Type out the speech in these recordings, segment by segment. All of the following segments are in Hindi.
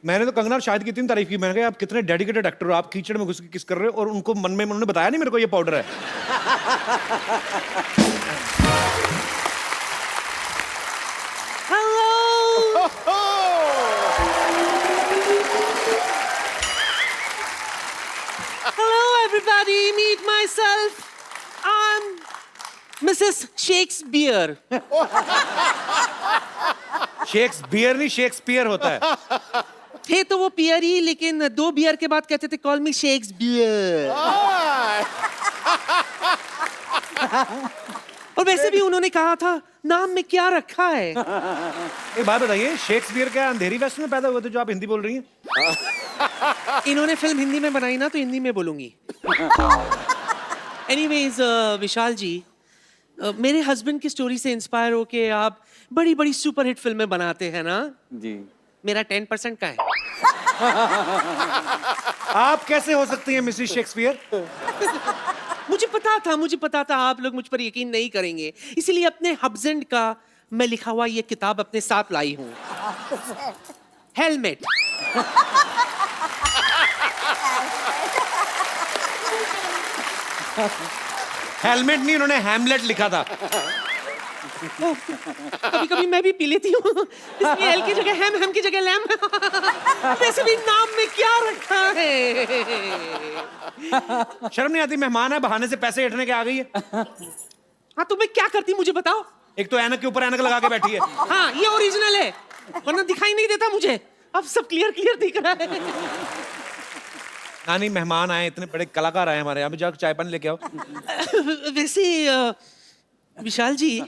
मैंने तो कंगना और शाहिद की इतनी तारीफ की, मैंने कहा आप कितने डेडिकेटेड एक्टर हो, आप कीचड़ में घुस के किस कर रहे हो, और उनको मन में उन्होंने बताया नहीं मेरे को ये पाउडर है। Hello, everybody. Meet myself. I'm Mrs. Shakespeare. Shakespeare नहीं, शेक्सपियर होता है। थे तो वो पियर ही, लेकिन 2 बियर के बाद कहते थे कॉल मी शेक्सपियर। और वैसे भी उन्होंने कहा था नाम में क्या रखा है। एक बात बताइए, शेक्सपियर क्या अंधेरी वेस्ट में पैदा हुए थे जो आप हिंदी बोल रही हैं? इन्होंने फिल्म हिंदी में बनाई ना, तो हिंदी में बोलूंगी। एनीवेज विशाल जी, मेरे हस्बैंड की स्टोरी से इंस्पायर होके आप बड़ी बड़ी सुपरहिट फिल्में बनाते हैं ना जी। मेरा 10% का है। आप कैसे हो सकती हैं मिसेस शेक्सपियर? मुझे पता था आप लोग मुझ पर यकीन नहीं करेंगे, इसीलिए अपने हस्बैंड का मैं लिखा हुआ ये किताब अपने साथ लाई हूँ। हेलमेट। हेलमेट नहीं, उन्होंने हैमलेट लिखा था। कभी कभी मैं भी पी लेती हूँ, इसलिए एल की जगह हैम की जगह लैम। वैसे भी नाम में क्या रखा है। शर्म नहीं आती? मेहमान है, बहाने से पैसे हटने के आ गई है। हाँ तो मैं क्या करती मुझे बताओ। एक तो ऐनक के ऊपर ऐनक लगा के बैठी है। हाँ ये ओरिजिनल है, वरना दिखाई नहीं देता मुझे, अब सब क्लियर दिख रहा है। नानी, मेहमान आए, इतने बड़े कलाकार आए हमारे यहाँ पे, जाकर चाय पानी लेके आओ। वैसे विशाल जी,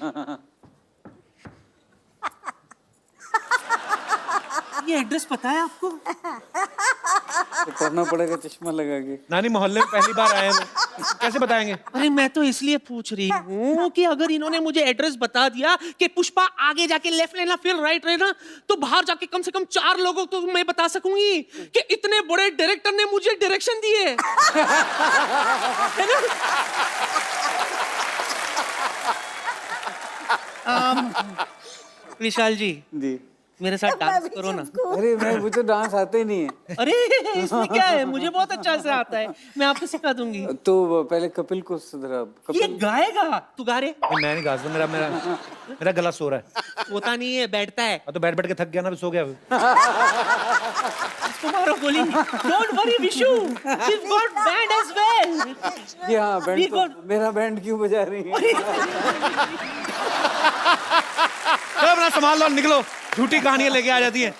ये एड्रेस पता है आपको? तो करना पड़ेगा चश्मा लगा के। नानी, मोहल्ले में पहली बार आए हैं, कैसे बताएंगे? अरे मैं तो इसलिए पूछ रही हूँ कि अगर इन्होंने मुझे एड्रेस बता दिया कि पुष्पा आगे जाके लेफ्ट लेना फिर राइट लेना, तो बाहर जाके कम से कम 4 लोगों को तो मैं बता सकूंगी कि इतने बड़े डायरेक्टर ने मुझे डायरेक्शन दिए। है ना? विशाल जी, जी। मेरे साथ डांस करो ना। अरे मैं, मुझे डांस आते ही नहीं है। अरे इसमें क्या है, मुझे बहुत अच्छा से आता है, मैं आपको सिखा दूंगी। तो पहले कपिल को सुधरा। ये कपिल गाएगा, तू गा रे। मैं नहीं गा सकता, मेरा गला सो रहा है। होता नहीं है, बैठता है। तो बैठ के थक गया ना, सो गया। तुम्हारा गोली। Don't worry Vishu, we've got band as well. जी हाँ, बैंड We तो, got- मेरा बैंड क्यों बजा रही है? चलो अपना संभाल लो, निकलो, झूठी कहानियां लेके आ जाती हैं।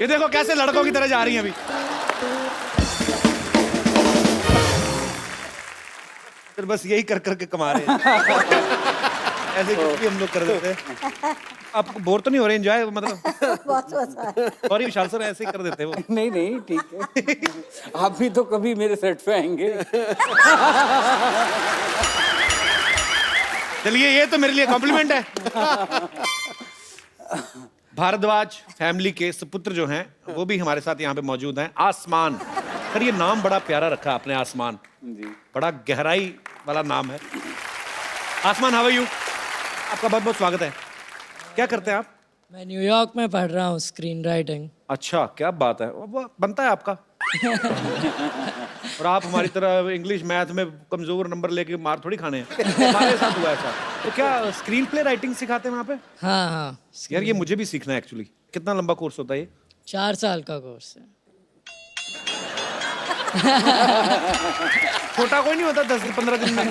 ये देखो कैसे लड़कों की तरह जा रही हैं अभी। फिर बस यही कर करके कमा रहे हैं। ऐसे कुछ भी हम लोग कर देते हैं। आपको बोर तो नहीं हो रहे? एंजॉय मतलब? सॉरी विशाल सर, ऐसे ही कर देते हैं वो। नहीं ठीक है। आप भी तो कभी मेरे सेट पे आएंगे। चलिए, ये तो मेरे लिए कॉम्प्लीमेंट है। भारद्वाज फैमिली के सुपुत्र जो हैं वो भी हमारे साथ यहाँ पे मौजूद हैं। आसमान, सर ये नाम बड़ा प्यारा रखा आपने, आसमान। जी। बड़ा गहराई वाला नाम है। आसमान, हाउ आर यू? आपका बहुत बहुत स्वागत है। क्या करते हैं आप? मैं न्यूयॉर्क में पढ़ रहा हूँ स्क्रीन राइटिंग। अच्छा, क्या बात है, वो बनता है आपका। और आप हमारी तरह इंग्लिश मैथ में कमजोर नंबर लेके मार थोड़ी खाने हैं। हमारे साथ हुआ ऐसा। तो क्या स्क्रीन प्ले राइटिंग सिखाते हैं वहाँ पे? हाँ। यार ये मुझे भी सीखना है एक्चुअली। कितना लंबा कोर्स होता है ये? 4 साल का कोर्स है। छोटा कोई नहीं होता 10-15 दिन में।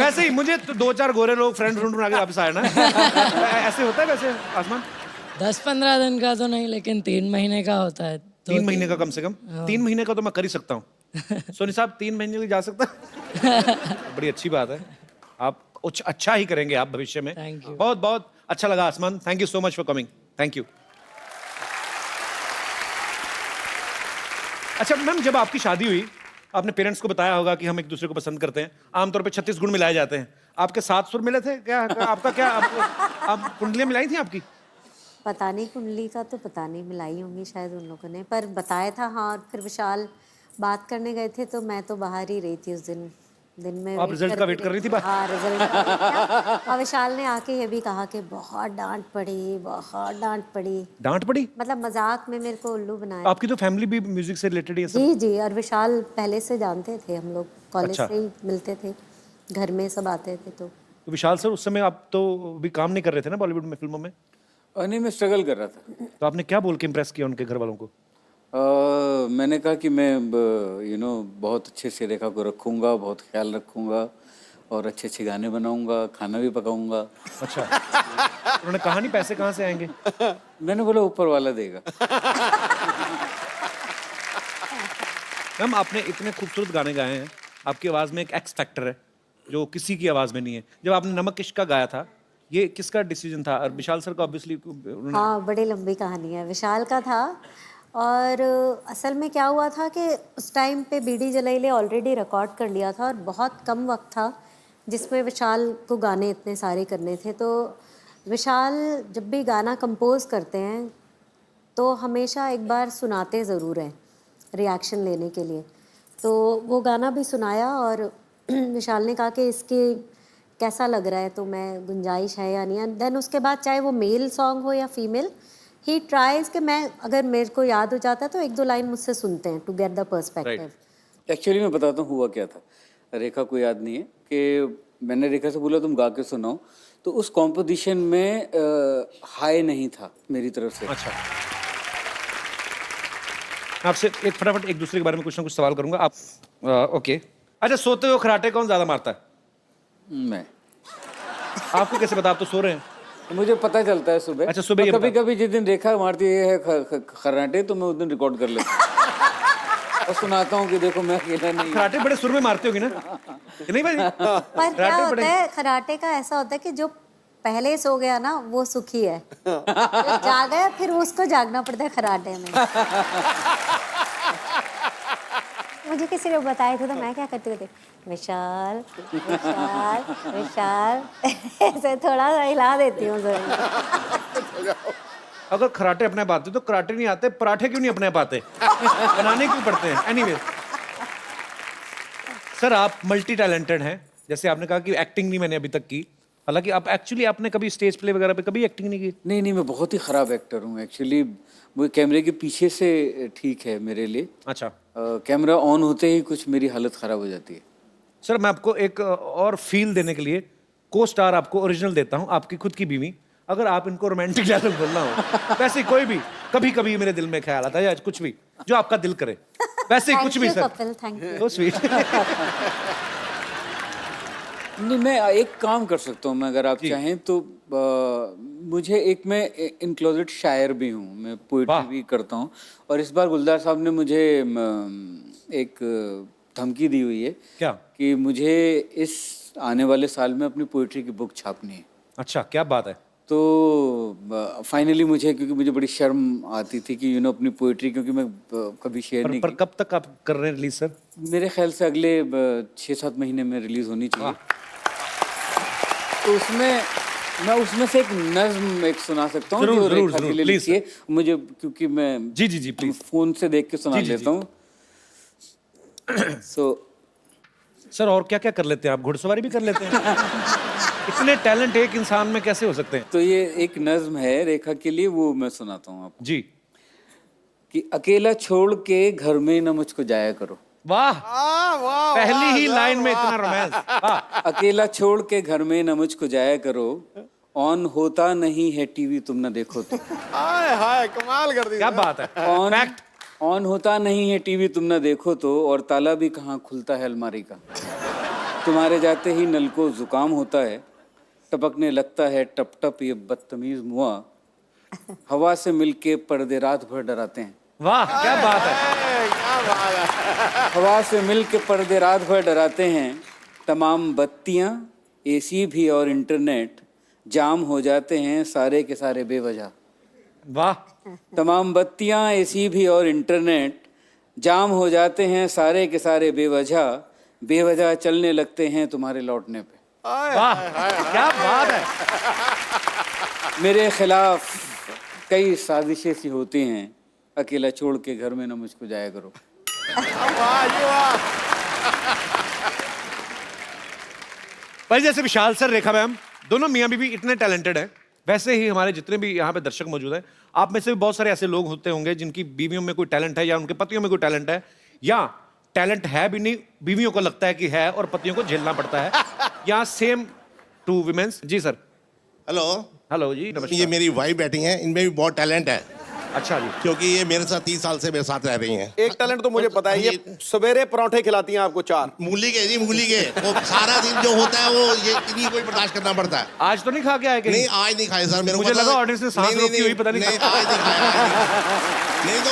वैसे ही मुझे तो 2-4 गोरे लोग फ्रेंड बना के वापस आए ना। ऐसे होता है वैसे आसमान? 10-15 दिन का तो नहीं, लेकिन 3 महीने का होता है। 3 महीने का कम से कम? 3 महीने का तो मैं कर ही सकता हूँ। सोनी साहब 3 महीने के जा सकता? बड़ी अच्छी बात है। आप कुछ अच्छा ही करेंगे आप भविष्य में। Thank you. बहुत बहुत अच्छा लगा आसमान। Thank you so much for coming. Thank you. अच्छा मैम, जब आपकी शादी हुई आपने पेरेंट्स को बताया होगा कि हम एक दूसरे को पसंद करते हैं। आमतौर पे 36 गुण मिलाए जाते हैं। आपके 7 सुर मिले थे क्या? आपका क्या आप कुंडलियां मिलाई थी आपकी? पता नहीं, कुंडली का तो पता नहीं, मिलाई होंगी शायद उन लोगों ने, पर बताया था हाँ। और फिर विशाल बात करने गए थे तो मैं तो बाहर ही रही थी उस दिन। दिन में आप रिजल्ट का वेट कर रही थी? हाँ, रिजल्ट का wait किया। और विशाल ने आके ये भी कहा कि बहुत डांट पड़ी, बहुत डांट पड़ी। डांट पड़ी? मतलब मजाक में मेरे को उल्लू बनाया। आपकी तो फैमिली भी म्यूजिक से रिलेटेड है सब? जी जी, और विशाल पहले से जानते थे, हम लोग कॉलेज अच्छा। से ही मिलते थे, घर में सब आते थे। तो विशाल सर, उस समय आप तो भी काम नहीं कर रहे थे ना बॉलीवुड में, फिल्मों में? नहीं, मैं स्ट्रगल कर रहा था। तो आपने क्या बोल के इम्प्रेस किया उनके घर वालों को? मैंने कहा कि मैं बहुत अच्छे से रेखा को रखूँगा, बहुत ख्याल रखूँगा और अच्छे अच्छे गाने बनाऊँगा, खाना भी पकाऊँगा। अच्छा। उन्होंने कहा नहीं पैसे कहाँ से आएंगे? मैंने बोला ऊपर वाला देगा। मैम, आपने इतने खूबसूरत गाने गाए हैं, आपकी आवाज़ में एक एक्स फैक्टर है जो किसी की आवाज़ में नहीं है। जब आपने नमक इश्क गाया था, ये किसका डिसीजन था? और विशाल सर का ऑब्वियसली हाँ, बड़ी लंबी कहानी है, विशाल का था। और असल में क्या हुआ था कि उस टाइम पे बीडी जलाइले ऑलरेडी रिकॉर्ड कर लिया था और बहुत कम वक्त था जिसमें विशाल को गाने इतने सारे करने थे। तो विशाल जब भी गाना कंपोज करते हैं तो हमेशा एक बार सुनाते ज़रूर हैं रिएक्शन लेने के लिए। तो वो गाना भी सुनाया और विशाल ने कहा कि इसके कैसा लग रहा है, तो मैं गुंजाइश है या नहीं है। देन उसके बाद चाहे वो मेल सॉन्ग हो या फीमेल, ही ट्राइज कि मैं अगर मेरे को याद हो जाता है तो एक दो लाइन मुझसे सुनते हैं to get the perspective. Actually मैं बताता हूँ हुआ क्या था। रेखा को याद नहीं है कि मैंने रेखा से बोला तुम गा के सुनाओ, तो उस कॉम्पोजिशन में हाई नहीं था मेरी तरफ से। अच्छा। आपसे एक फटाफट एक दूसरे के बारे में कुछ ना कुछ सवाल करूंगा। आप ओके। अच्छा, सोते हो खराटे कौन ज्यादा मारता है? मैं आपको कैसे पता? आप तो सो रहे हैं। मुझे पता चलता है सुबह। अच्छा, सुबह ये कभी कभी जिस दिन रेखा मारती है खर्राटे तो मैं उस दिन रिकॉर्ड कर लेता हूँ और सुनाता हूँ कि देखो मैं अकेला नहीं। खराटे बड़े सुर में मारते होगी ना? कि नहीं भाई? पर क्या होता है, खराटे का ऐसा होता है कि जो पहले सो गया ना वो सुखी है, जो जागा है फिर उसको जागना पड़ता है खराटे में। मुझे किसी ने बताया था तो मैं क्या करती थी, विशाल विशाल विशाल ऐसे थोड़ा सा हिला देती हूँ। अगर खराटे अपने आप आते तो कराटे नहीं आते, पराठे क्यों नहीं अपने आप आते? बनाने क्यों पड़ते हैं? एनीवे सर, आप मल्टी टैलेंटेड हैं। जैसे आपने कहा कि एक्टिंग नहीं मैंने अभी तक की, हालांकि आप एक्चुअली आपने कभी स्टेज प्ले वगैरह पे कभी एक्टिंग नहीं की? नहीं, मैं बहुत ही ख़राब एक्टर हूँ एक्चुअली। वो कैमरे के पीछे से ठीक है मेरे लिए। अच्छा। कैमरा ऑन होते ही कुछ मेरी हालत ख़राब हो जाती है। सर, मैं आपको एक और फील देने के लिए को स्टार आपको ओरिजिनल देता हूँ, आपकी खुद की बीवी। अगर आप इनको रोमांटिक डायलॉग बोलना हो, वैसे कोई भी, कभी कभी मेरे दिल में ख्याल आता है, या कुछ भी जो आपका दिल करे, वैसे ही कुछ भी sir. Thank you. So sweet। नहीं, मैं एक काम कर सकता हूँ मैं, अगर आप चाहें तो। मैं इन क्लोजेट शायर भी हूँ, मैं पोइट्री भी करता हूँ। और इस बार गुलजार साहब ने मुझे एक धमकी दी हुई है। क्या? कि मुझे इस आने वाले साल में अपनी पोइट्री की बुक छापनी है। अच्छा, क्या बात है। तो फाइनली मुझे, क्योंकि मुझे बड़ी शर्म आती थी कि अपनी पोइट्री, क्योंकि मैं कभी शेयर नहीं पर की। कब तक आप कर रहे हैं रिलीज सर? मेरे ख्याल से अगले 6-7 महीने में रिलीज होनी चाहिए। तो उसमें से एक नज्म एक सुना सकता हूँ जो रेखा के लिए लिखी है मुझे, क्योंकि मैं जी प्लीज फोन से देख के सुना लेता हूँ। सर, और क्या क्या कर लेते हैं आप? घुड़सवारी भी कर लेते हैं? इतने टैलेंट एक इंसान में कैसे हो सकते हैं? तो ये एक नज्म है रेखा के लिए, वो मैं सुनाता हूँ आपको। जी। कि अकेला छोड़ के घर में न मुझको जाया करो। वाह, पहली ही लाइन में इतना रोमांस। अकेला छोड़ के घर में न मुझको जाया करो, ऑन होता नहीं है टीवी तुम न देखो तो। हाय कमाल कर दी। क्या बात है। ऑन होता नहीं है टीवी तुम न देखो तो, और ताला भी कहाँ खुलता है अलमारी का। तुम्हारे जाते ही नल को जुकाम होता है, टपकने लगता है टप टप ये बदतमीज मुआ। हवा से मिलके पर्दे रात भर डराते हैं। वाह, क्या बात है। हवा से मिलके पर्दे रात भर डराते हैं, तमाम बत्तियां, एसी भी और इंटरनेट जाम हो जाते हैं सारे के सारे बेवजह। वाह। तमाम बत्तियां, एसी भी और इंटरनेट जाम हो जाते हैं सारे के सारे बेवजह चलने लगते हैं तुम्हारे लौटने पे। वाह, क्या बात है। मेरे खिलाफ कई साजिशें सी होती हैं, अकेला छोड़ के घर में न मुझको जाया करो। भाई जैसे विशाल सर, रेखा मैम, दोनों मियाँ बीवी इतने टैलेंटेड हैं, वैसे ही हमारे जितने भी यहाँ पे दर्शक मौजूद हैं, आप में से भी बहुत सारे ऐसे लोग होते होंगे जिनकी बीवियों में कोई टैलेंट है या उनके पतियों में कोई टैलेंट है, या टैलेंट है भी नहीं, बीवियों को लगता है कि है और पतियों को झेलना पड़ता है। या सेम टू विमेंस। जी सर। हेलो, हेलो जी, नमस्कार। ये मेरी वाइफ बैठी हैं, इनमें भी बहुत टैलेंट है, अच्छा जी। क्योंकि ये मेरे साथ 30 साल से मेरे साथ रह रही हैं। एक टैलेंट तो मुझे पता है, ये सवेरे पराठे खिलाती हैं आपको 4। मूली के जी, मूली के वो सारा दिन जो होता है वो ये इन्हीं को ही बर्दाश्त करना पड़ता है। आज तो नहीं खा के आए कहीं? नहीं, आज नहीं खाए सर। मेरे को मुझे पता लगा है। ऑडियंस ने सांस रोकी हुई, पता नहीं नहीं, आज नहीं खाया, आज नहीं खाया। नहीं तो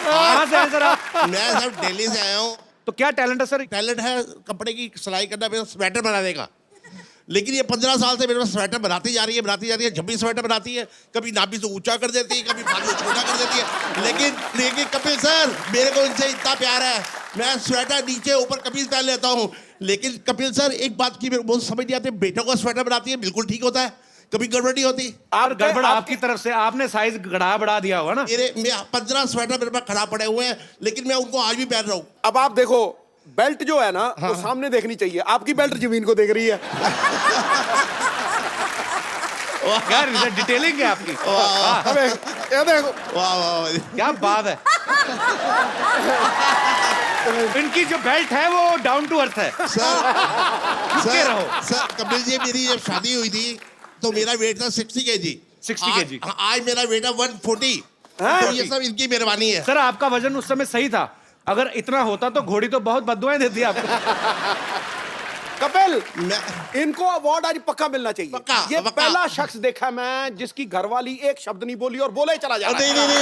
कहाँ से आए सर आप? मैं सर दिल्ली से आया हूँ। तो क्या टैलेंट है सर? टैलेंट है कपड़े की सिलाई करना, मेरा स्वेटर बनाने का। लेकिन ये 15 साल से मेरे पास स्वेटर बनाती जा रही है, जब भी स्वेटर बनाती है, कभी नाभि से ऊंचा कर देती है, कभी बाजू छोटा कर देती है। लेकिन कपिल सर, मेरे को इनसे इतना प्यार है, मैं स्वेटर नीचे ऊपर कमीज पहन लेता हूँ। लेकिन कपिल सर, एक बात की मेरे को समझ नहीं आती, बेटों का स्वेटर बनाती है, बिल्कुल ठीक होता है, कभी गड़बड़ नहीं होती। आप गड़बड़ आपकी तरफ से, आपने साइज गड़ा बढ़ा दिया होगा ना। मेरे 15 स्वेटर मेरे पास खराब पड़े हुए हैं, लेकिन मैं उनको आज भी पहन रहा हूँ। अब आप देखो, बेल्ट जो है ना वो सामने देखनी चाहिए, आपकी बेल्ट जमीन को देख रही है। यार डिटेलिंग है आपकी। अबे ये देखो, वाह वाह, क्या बात है। इनकी जो बेल्ट है वो डाउन टू अर्थ है। सर रहो। सर, कपिल जी, मेरी जब शादी हुई थी तो मेरा वेट था 60 kg। 60 kg। आज मेरा वेट है 140। तो ये सब इनकी मेहरबानी है। सर आपका वजन उस समय सही था, अगर इतना होता तो घोड़ी तो बहुत बददुआएं देती आपको। कपिल, मैं इनको अवार्ड आज पक्का मिलना चाहिए। पक्का, ये पक्का। पहला शख्स देखा मैं जिसकी घरवाली एक शब्द नहीं बोली और बोले चला जा रहा है। नहीं, बोले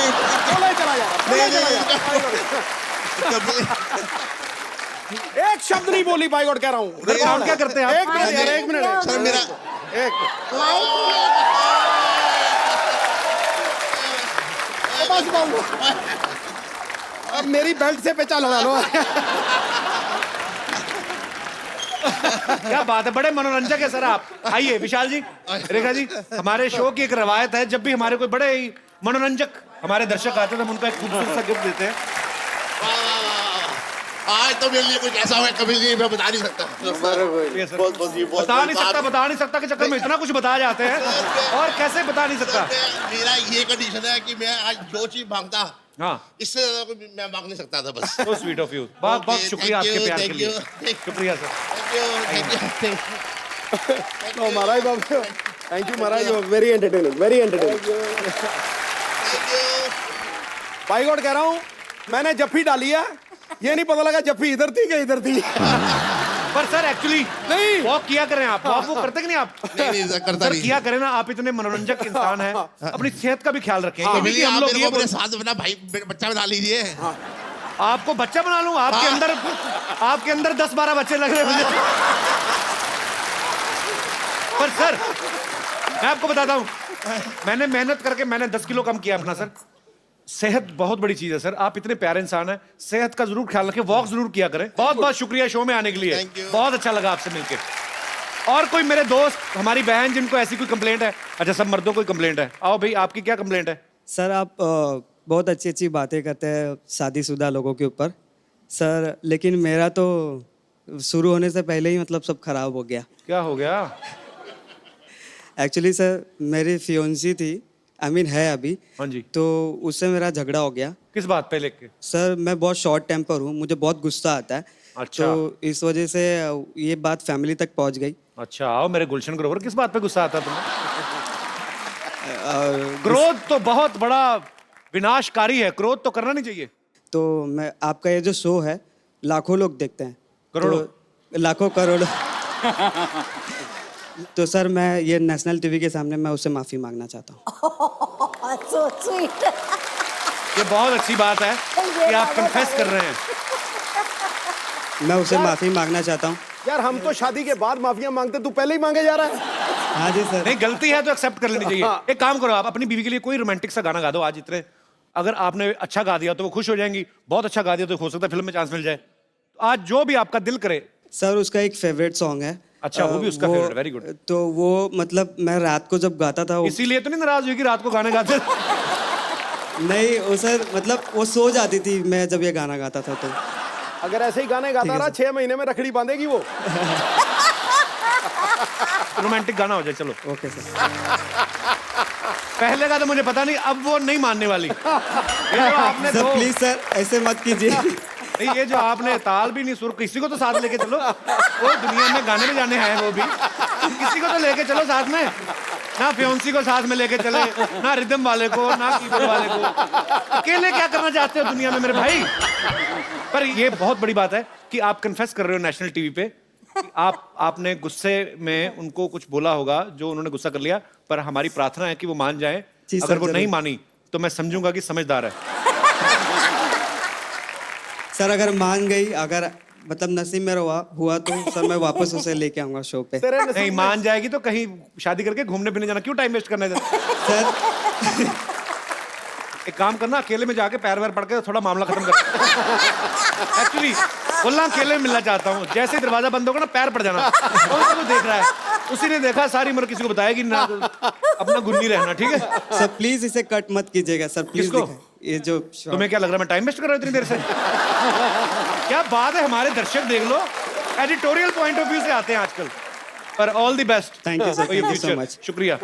चला जा रहा है, बोले चला जा कपिल, रहा है। एक शब्द नहीं बोली, बाई गॉड कह रहा हूँ। सर काम क्या करते हैं आप? एक मिनट यार, एक मिनट सर मेरा एक बस बाबू, अब मेरी बेल्ट से पेचा लगा लो। क्या बात है, बड़े मनोरंजक है सर आप। आइए विशाल जी, रेखा जी, हमारे शो की एक रवायत है, जब भी हमारे कोई बड़े ही मनोरंजक हमारे दर्शक आते हैं तो हम उनको एक खूबसूरत सा गिफ्ट देते हैं। आज तो मेरे लिए कुछ ऐसा हुआ कभी नहीं, मैं बता नहीं सकता। ये सर। बहुत जी, बहुत बता नहीं सकता के चक्कर में इतना कुछ बता जाते हैं, और कैसे बता नहीं सकता। मेरा ये कंडीशन है कि मैं आज जो चीज मांगता, हाँ, इससे ज्यादा कोई मैं मांग नहीं सकता था बस। so sweet of you। बहुत बहुत शुक्रिया thank आपके you, प्यार के thank लिए। you, शुक्रिया sir. No, Maharaj Babu, thank you Maharaj, you very entertaining, very entertaining. By God कह रहा हूँ, मैंने जफ्फी डाली है, ये नहीं पता लगा जफ्फी इधर थी कि इधर थी। पर सर एक्चुअली नहीं। वॉक किया करें आप, वॉक वो करते कि नहीं आप? नहीं सर, करता सर नहीं। किया करें ना, आप इतने मनोरंजक इंसान हैं, अपनी सेहत का भी ख्याल रखें। हाँ, क्योंकि हम लोग ये मेरे साथ अपना भाई बच्चा बना लीजिए। आपको बच्चा बना लूं? आपके अंदर 10-12 बच्चे लग रहे हैं मुझे। पर सर मैं आपको बताता हूं, मैंने मेहनत करके मैंने 10 किलो कम किया अपना। सर सेहत बहुत बड़ी चीज है सर, आप इतने प्यारे इंसान हैं, सेहत का जरूर ख्याल रखें, वॉक जरूर किया करें। बहुत बहुत शुक्रिया शो में आने के लिए, Thank you। बहुत अच्छा लगा आपसे मिलके। और कोई मेरे दोस्त, हमारी बहन जिनको ऐसी कोई कंप्लेंट है? अच्छा सब मर्दों को कंप्लेंट है, आओ भाई आपकी क्या कंप्लेंट है? सर आप बहुत अच्छी अच्छी बातें करते हैं शादीशुदा लोगों के ऊपर सर, लेकिन मेरा तो शुरू होने से पहले ही मतलब सब खराब हो गया। क्या हो गया? एक्चुअली सर मेरी फियोन्सी थी, आई मीन है अभी, हाँ जी। तो उससे मेरा झगड़ा हो गया। किस बात पे लेके? सर मैं बहुत शॉर्ट टेम्पर हूँ, मुझे बहुत गुस्सा आता है। अच्छा। तो इस वजह से ये बात फैमिली तक पहुँच गई। अच्छा आओ मेरे गुलशन ग्रोवर, किस बात पे गुस्सा आता तुम्हें? और क्रोध तो बहुत बड़ा विनाशकारी है, क्रोध तो करना नहीं चाहिए। तो मैं आपका ये जो शो है लाखों लोग देखते हैं, करोड़ों? तो लाखों करोड़ों। तो सर मैं ये नेशनल टीवी के सामने मैं उससे माफ़ी मांगना चाहता हूँ। So sweet। ये बहुत अच्छी बात है कि आप कन्फेस कर रहे हैं। मैं उसे माफ़ी मांगना चाहता हूँ। यार हम तो शादी के बाद माफिया मांगते, तू पहले ही मांगे जा रहा है। हाँ जी सर। नहीं गलती है तो एक्सेप्ट कर लेनी चाहिए। एक काम करो, आप अपनी बीवी के लिए कोई रोमांटिक सा गाना गा दो आज। इतने अगर आपने अच्छा गा दिया तो वो खुश हो जाएंगी, बहुत अच्छा गा दिया तो हो सकता है फिल्म में चांस मिल जाए। तो आज जो भी आपका दिल करे। सर उसका एक फेवरेट सॉन्ग है। अच्छा वो भी उसका फेवरेट, वेरी गुड। तो वो मतलब मैं रात को जब गाता था इसीलिए तो नहीं नाराज हुई कि रात को गाने गाते? नहीं वो सर मतलब वो सो जाती थी मैं जब ये गाना गाता था। तो अगर ऐसे ही गाने गाता रहा 6 महीने में रखड़ी बांधेगी वो। रोमांटिक गाना हो जाए, चलो। Okay sir. पहले का तो मुझे पता नहीं, अब वो नहीं मानने वाली। ये जो आपने सर दो, प्लीज सर ऐसे मत कीजिए। नहीं, ये जो आपने ताल भी नहीं, सुर, किसी को तो साथ लेके चलो। वो दुनिया में गाने में जाने हैं वो भी, किसी को तो लेके चलो साथ में। ना फियोंसी को साथ में लेके चले, ना रिदम वाले को, ना कीबोर्ड वाले को। अकेले क्या करना चाहते हो दुनिया में मेरे भाई? पर ये बहुत बड़ी बात है कि आप कन्फेस कर रहे हो नेशनल टीवी पे कि आपने गुस्से में उनको कुछ बोला होगा जो उन्होंने गुस्सा कर लिया, पर हमारी प्रार्थना है कि वो मान जाए। जी सर, अगर वो जरूर। नहीं मानी तो मैं समझूंगा कि समझदार है। सर अगर मान गई, अगर मतलब नसीब में हुआ तो सर मैं वापस उसे लेके आऊंगा शो पे। नहीं मान जाएगी तो कहीं शादी करके घूमने फिरने जाना, क्यों टाइम वेस्ट करना है? सर एक काम करना, अकेले में जाके पैर वैर पड़ के थोड़ा मामला खत्म कर। एक्चुअली बोलना, अकेले में मिलना चाहता हूँ। जैसे ही दरवाजा बंद होगा ना, पैर पड़ जाना। कौन सा वो देख रहा है? उसी ने देखा, सारी उम्र किसी को बताएगी ना, अपना गुन्नी रहना, ठीक है? सर प्लीज इसे कट मत कीजिएगा सर, प्लीज। किसको? ये जो तुम्हें क्या लग रहा है मैं टाइम वेस्ट कर रहा हूँ इतनी देर से? क्या बात है, हमारे दर्शक देख लो, एडिटोरियल पॉइंट ऑफ व्यू से आते हैं आजकल। पर all the best. Thank you, sir. Thank you so much. शुक्रिया।